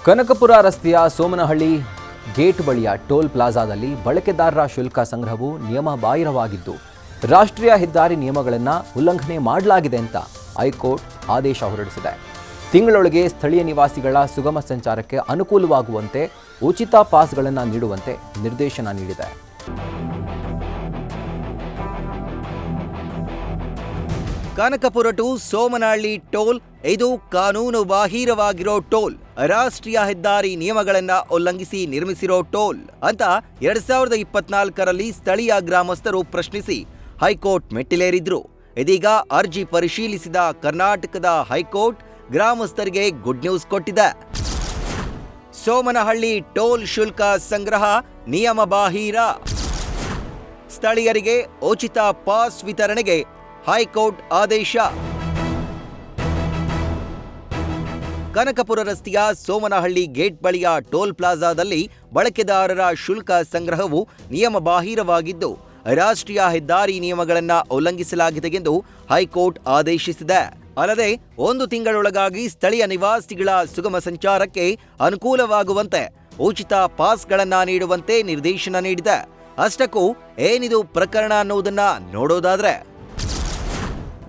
ಕನಕಪುರ ರಸ್ತೆಯ ಸೋಮನಹಳ್ಳಿ ಗೇಟ್ ಬಳಿಯ ಟೋಲ್ ಪ್ಲಾಜಾದಲ್ಲಿ ಬಳಕೆದಾರರ ಶುಲ್ಕ ಸಂಗ್ರಹವು ನಿಯಮ ಬಾಹಿರವಾಗಿದ್ದು ರಾಷ್ಟ್ರೀಯ ಹೆದ್ದಾರಿ ನಿಯಮಗಳನ್ನು ಉಲ್ಲಂಘನೆ ಮಾಡಲಾಗಿದೆ ಅಂತ ಹೈಕೋರ್ಟ್ ಆದೇಶ ಹೊರಡಿಸಿದೆ. ತಿಂಗಳೊಳಗೆ ಸ್ಥಳೀಯ ನಿವಾಸಿಗಳ ಸುಗಮ ಸಂಚಾರಕ್ಕೆ ಅನುಕೂಲವಾಗುವಂತೆ ಉಚಿತ ಪಾಸ್ಗಳನ್ನು ನೀಡುವಂತೆ ನಿರ್ದೇಶನ ನೀಡಿದೆ. ಕನಕಪುರ ಟು ಸೋಮನಹಳ್ಳಿ ಟೋಲ್ ಇದು ಕಾನೂನು ಬಾಹಿರವಾಗಿರೋ ಟೋಲ್, ರಾಷ್ಟ್ರೀಯ ಹೆದ್ದಾರಿ ನಿಯಮಗಳನ್ನ ಉಲ್ಲಂಘಿಸಿ ನಿರ್ಮಿಸಿರೋ ಟೋಲ್ ಅಂತ 2024ರಲ್ಲಿ ಸ್ಥಳೀಯ ಗ್ರಾಮಸ್ಥರು ಪ್ರಶ್ನಿಸಿ ಹೈಕೋರ್ಟ್ ಮೆಟ್ಟಿಲೇರಿದ್ರು. ಇದೀಗ ಅರ್ಜಿ ಪರಿಶೀಲಿಸಿದ ಕರ್ನಾಟಕದ ಹೈಕೋರ್ಟ್ ಗ್ರಾಮಸ್ಥರಿಗೆ ಗುಡ್ ನ್ಯೂಸ್ ಕೊಟ್ಟಿದೆ. ಸೋಮನಹಳ್ಳಿ ಟೋಲ್ ಶುಲ್ಕ ಸಂಗ್ರಹ ನಿಯಮ ಬಾಹಿರ, ಸ್ಥಳೀಯರಿಗೆ ಉಚಿತ ಪಾಸ್ ವಿತರಣೆಗೆ ಹೈಕೋರ್ಟ್ ಆದೇಶ. ಕನಕಪುರ ರಸ್ತೆಯ ಸೋಮನಹಳ್ಳಿ ಗೇಟ್ ಬಳಿಯ ಟೋಲ್ ಪ್ಲಾಜಾದಲ್ಲಿ ಬಳಕೆದಾರರ ಶುಲ್ಕ ಸಂಗ್ರಹವು ನಿಯಮ ಬಾಹಿರವಾಗಿದ್ದು ರಾಷ್ಟ್ರೀಯ ಹೆದ್ದಾರಿ ನಿಯಮಗಳನ್ನು ಉಲ್ಲಂಘಿಸಲಾಗಿದೆ ಎಂದು ಹೈಕೋರ್ಟ್ ಆದೇಶಿಸಿದೆ. ಅಲ್ಲದೆ 1 ತಿಂಗಳೊಳಗಾಗಿ ಸ್ಥಳೀಯ ನಿವಾಸಿಗಳ ಸುಗಮ ಸಂಚಾರಕ್ಕೆ ಅನುಕೂಲವಾಗುವಂತೆ ಉಚಿತ ಪಾಸ್ಗಳನ್ನು ನೀಡುವಂತೆ ನಿರ್ದೇಶನ ನೀಡಿದೆ. ಅಷ್ಟಕ್ಕೂ ಏನಿದು ಪ್ರಕರಣ ಅನ್ನೋದನ್ನ ನೋಡೋದಾದ್ರೆ,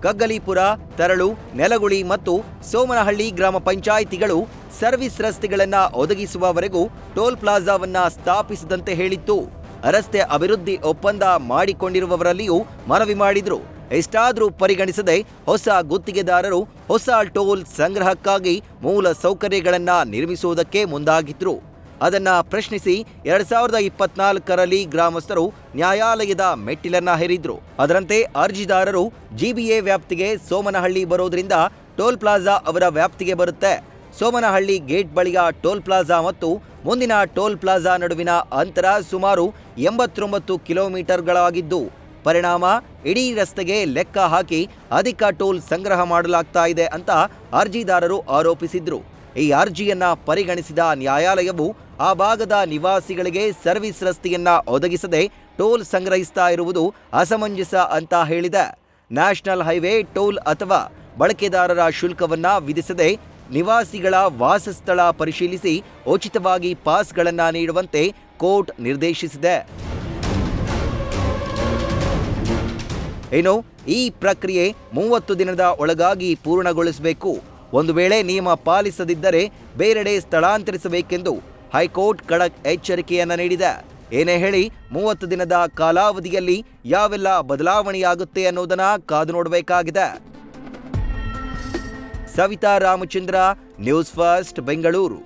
ಕಗ್ಗಲೀಪುರ, ತರಳು, ನೆಲಗುಳಿ ಮತ್ತು ಸೋಮನಹಳ್ಳಿ ಗ್ರಾಮ ಪಂಚಾಯಿತಿಗಳು ಸರ್ವಿಸ್ ರಸ್ತೆಗಳನ್ನು ಒದಗಿಸುವವರೆಗೂ ಟೋಲ್ ಪ್ಲಾಜಾವನ್ನ ಸ್ಥಾಪಿಸದಂತೆ ಹೇಳಿತ್ತು. ರಸ್ತೆ ಅಭಿವೃದ್ಧಿ ಒಪ್ಪಂದ ಮಾಡಿಕೊಂಡಿರುವವರಲ್ಲಿಯೂ ಮನವಿ ಮಾಡಿದ್ರು. ಇಷ್ಟಾದರೂ ಪರಿಗಣಿಸದೆ ಹೊಸ ಗುತ್ತಿಗೆದಾರರು ಹೊಸ ಟೋಲ್ ಸಂಗ್ರಹಕ್ಕಾಗಿ ಮೂಲ ಸೌಕರ್ಯಗಳನ್ನು ನಿರ್ಮಿಸುವುದಕ್ಕೆ ಮುಂದಾಗಿದ್ರು. ಅದನ್ನ ಪ್ರಶ್ನಿಸಿ 2024ರಲ್ಲಿ ಗ್ರಾಮಸ್ಥರು ನ್ಯಾಯಾಲಯದ ಮೆಟ್ಟಿಲನ್ನ ಹೇರಿದ್ರು. ಅದರಂತೆ ಅರ್ಜಿದಾರರು ಜಿಬಿಎ ವ್ಯಾಪ್ತಿಗೆ ಸೋಮನಹಳ್ಳಿ ಬರೋದ್ರಿಂದ ಟೋಲ್ ಪ್ಲಾಜಾ ಅವರ ವ್ಯಾಪ್ತಿಗೆ ಬರುತ್ತೆ. ಸೋಮನಹಳ್ಳಿ ಗೇಟ್ ಬಳಿಯ ಟೋಲ್ ಪ್ಲಾಜಾ ಮತ್ತು ಮುಂದಿನ ಟೋಲ್ ಪ್ಲಾಜಾ ನಡುವಿನ ಅಂತರ ಸುಮಾರು 89 ಕಿಲೋಮೀಟರ್ಗಳಾಗಿದ್ದು, ಪರಿಣಾಮ ಇಡೀ ರಸ್ತೆಗೆ ಲೆಕ್ಕ ಹಾಕಿ ಅಧಿಕ ಟೋಲ್ ಸಂಗ್ರಹ ಮಾಡಲಾಗ್ತಾ ಇದೆ ಅಂತ ಅರ್ಜಿದಾರರು ಆರೋಪಿಸಿದ್ರು. ಈ ಅರ್ಜಿಯನ್ನ ಪರಿಗಣಿಸಿದ ನ್ಯಾಯಾಲಯವು ಆ ಭಾಗದ ನಿವಾಸಿಗಳಿಗೆ ಸರ್ವಿಸ್ ರಸ್ತೆಯನ್ನ ಒದಗಿಸದೆ ಟೋಲ್ ಸಂಗ್ರಹಿಸ್ತಾ ಇರುವುದು ಅಸಮಂಜಸ ಅಂತ ಹೇಳಿದೆ. ನ್ಯಾಷನಲ್ ಹೈವೇ ಟೋಲ್ ಅಥವಾ ಬಳಕೆದಾರರ ಶುಲ್ಕವನ್ನ ವಿಧಿಸದೆ ನಿವಾಸಿಗಳ ವಾಸಸ್ಥಳ ಪರಿಶೀಲಿಸಿ ಉಚಿತವಾಗಿ ಪಾಸ್ಗಳನ್ನು ನೀಡುವಂತೆ ಕೋರ್ಟ್ ನಿರ್ದೇಶಿಸಿದೆ. ಇನ್ನು ಈ ಪ್ರಕ್ರಿಯೆ 30 ದಿನದ ಒಳಗಾಗಿ ಪೂರ್ಣಗೊಳಿಸಬೇಕು. ಒಂದು ವೇಳೆ ನಿಯಮ ಪಾಲಿಸದಿದ್ದರೆ ಬೇರೆಡೆ ಸ್ಥಳಾಂತರಿಸಬೇಕೆಂದು ಹೈಕೋರ್ಟ್ ಖಡಕ್ ಎಚ್ಚರಿಕೆಯನ್ನ ನೀಡಿದೆ. ಏನೇ ಹೇಳಿ 30 ದಿನದ ಕಾಲಾವಧಿಯಲ್ಲಿ ಯಾವೆಲ್ಲ ಬದಲಾವಣೆಯಾಗುತ್ತೆ ಅನ್ನೋದನ್ನ ಕಾದು ನೋಡಬೇಕಾಗಿದೆ. Savita Ramachandra, news first, Bengaluru.